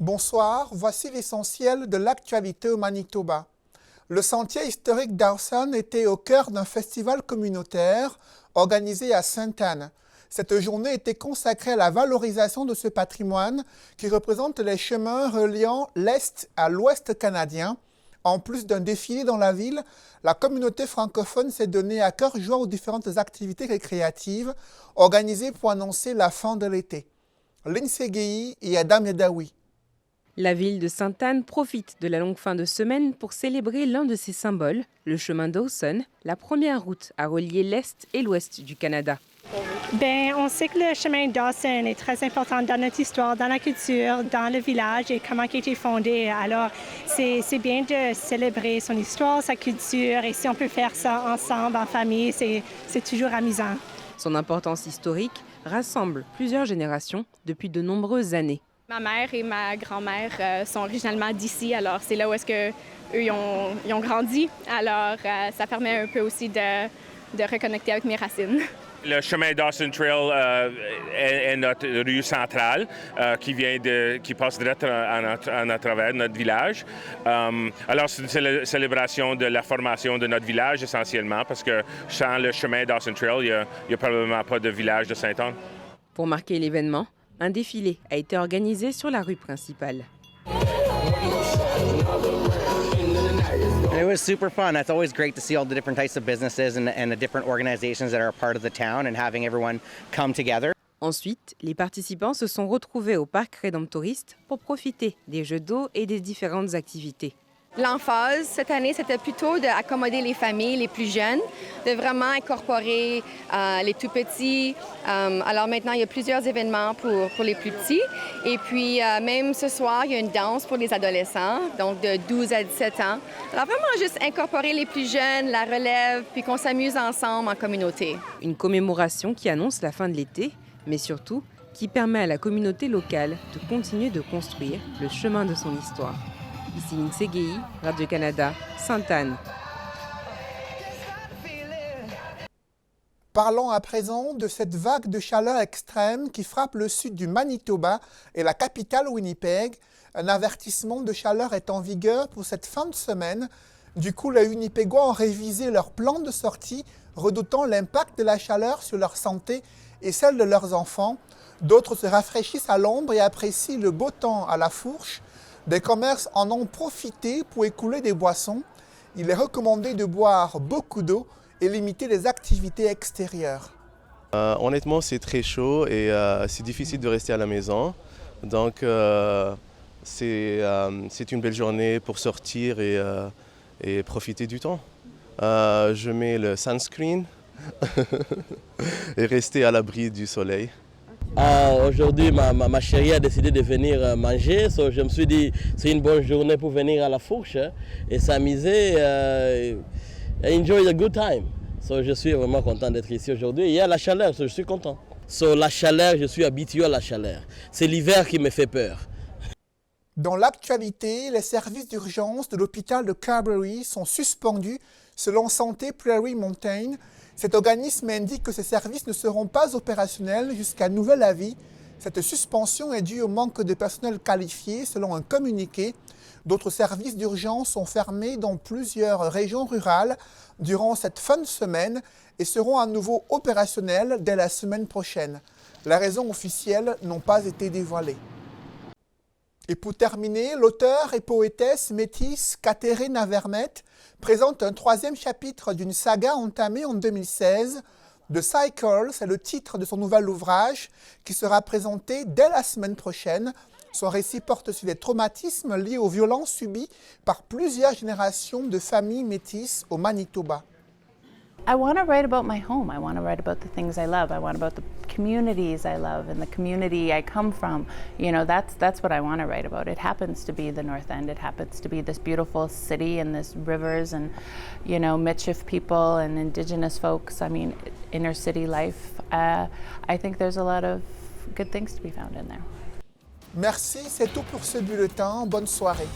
Bonsoir, voici l'essentiel de l'actualité au Manitoba. Le sentier historique Dawson était au cœur d'un festival communautaire organisé à Sainte-Anne. Cette journée était consacrée à la valorisation de ce patrimoine qui représente les chemins reliant l'Est à l'Ouest canadien. En plus d'un défilé dans la ville, la communauté francophone s'est donnée à cœur joie aux différentes activités récréatives organisées pour annoncer la fin de l'été. Lindsay Guéhi et Adam Yedaoui. La ville de Sainte-Anne profite de la longue fin de semaine pour célébrer l'un de ses symboles, le chemin Dawson, la première route à relier l'Est et l'Ouest du Canada. On sait que le chemin Dawson est très important dans notre histoire, dans la culture, dans le village et comment il a été fondé. Alors, c'est bien de célébrer son histoire, sa culture, et si on peut faire ça ensemble, en famille, c'est toujours amusant. Son importance historique rassemble plusieurs générations depuis de nombreuses années. Ma mère et ma grand-mère sont originalement d'ici, alors c'est là où est-ce que eux ils ont grandi. Alors, ça permet un peu aussi de reconnecter avec mes racines. Le chemin Dawson Trail est notre rue centrale qui passe direct à travers notre village. Alors, c'est une célébration de la formation de notre village essentiellement parce que sans le chemin Dawson Trail, il n'y a probablement pas de village de Sainte-Anne. Pour marquer l'événement, un défilé a été organisé sur la rue principale. It was super fun. It's always great to see all the different types of businesses and the different organizations that are a part of the town and having everyone come together. Ensuite, les participants se sont retrouvés au parc Rédemptoriste pour profiter des jeux d'eau et des différentes activités. L'emphase cette année, c'était plutôt d'accommoder les familles, les plus jeunes, de vraiment incorporer les tout petits. Alors maintenant, il y a plusieurs événements pour les plus petits. Et puis, même ce soir, il y a une danse pour les adolescents, donc de 12 à 17 ans. Alors vraiment, juste incorporer les plus jeunes, la relève, puis qu'on s'amuse ensemble en communauté. Une commémoration qui annonce la fin de l'été, mais surtout qui permet à la communauté locale de continuer de construire le chemin de son histoire. Ici Lindsay Guéhi, Radio-Canada, Sainte-Anne. Parlons à présent de cette vague de chaleur extrême qui frappe le sud du Manitoba et la capitale Winnipeg. Un avertissement de chaleur est en vigueur pour cette fin de semaine. Du coup, les Winnipégois ont révisé leur plan de sortie, redoutant l'impact de la chaleur sur leur santé et celle de leurs enfants. D'autres se rafraîchissent à l'ombre et apprécient le beau temps à la fourche. Des commerces en ont profité pour écouler des boissons. Il est recommandé de boire beaucoup d'eau et limiter les activités extérieures. Honnêtement, c'est très chaud et c'est difficile de rester à la maison. Donc, c'est une belle journée pour sortir et profiter du temps. Je mets le sunscreen et rester à l'abri du soleil. Aujourd'hui, ma chérie a décidé de venir manger, so je me suis dit c'est une bonne journée pour venir à la fourche et s'amuser, enjoy a good time. So je suis vraiment content d'être ici aujourd'hui. Il y a la chaleur, so je suis content. So la chaleur, je suis habitué à la chaleur. C'est l'hiver qui me fait peur. Dans l'actualité, les services d'urgence de l'hôpital de Carberry sont suspendus selon Santé Prairie Mountain. Cet organisme indique que ces services ne seront pas opérationnels jusqu'à nouvel avis. Cette suspension est due au manque de personnel qualifié selon un communiqué. D'autres services d'urgence sont fermés dans plusieurs régions rurales durant cette fin de semaine et seront à nouveau opérationnels dès la semaine prochaine. Les raisons officielles n'ont pas été dévoilées. Et pour terminer, l'auteure et poétesse métisse Catherine Vermette présente un troisième chapitre d'une saga entamée en 2016. The Cycle, c'est le titre de son nouvel ouvrage qui sera présenté dès la semaine prochaine. Son récit porte sur les traumatismes liés aux violences subies par plusieurs générations de familles métisses au Manitoba. I want to write about my home. I want to write about the things I love. I want about the communities I love and the community I come from. You know, that's what I want to write about. It happens to be the North End. It happens to be this beautiful city and this rivers and, you know, Michif people and Indigenous folks. I mean, inner city life. I think there's a lot of good things to be found in there. Merci, c'est tout pour ce bulletin. Bonne soirée.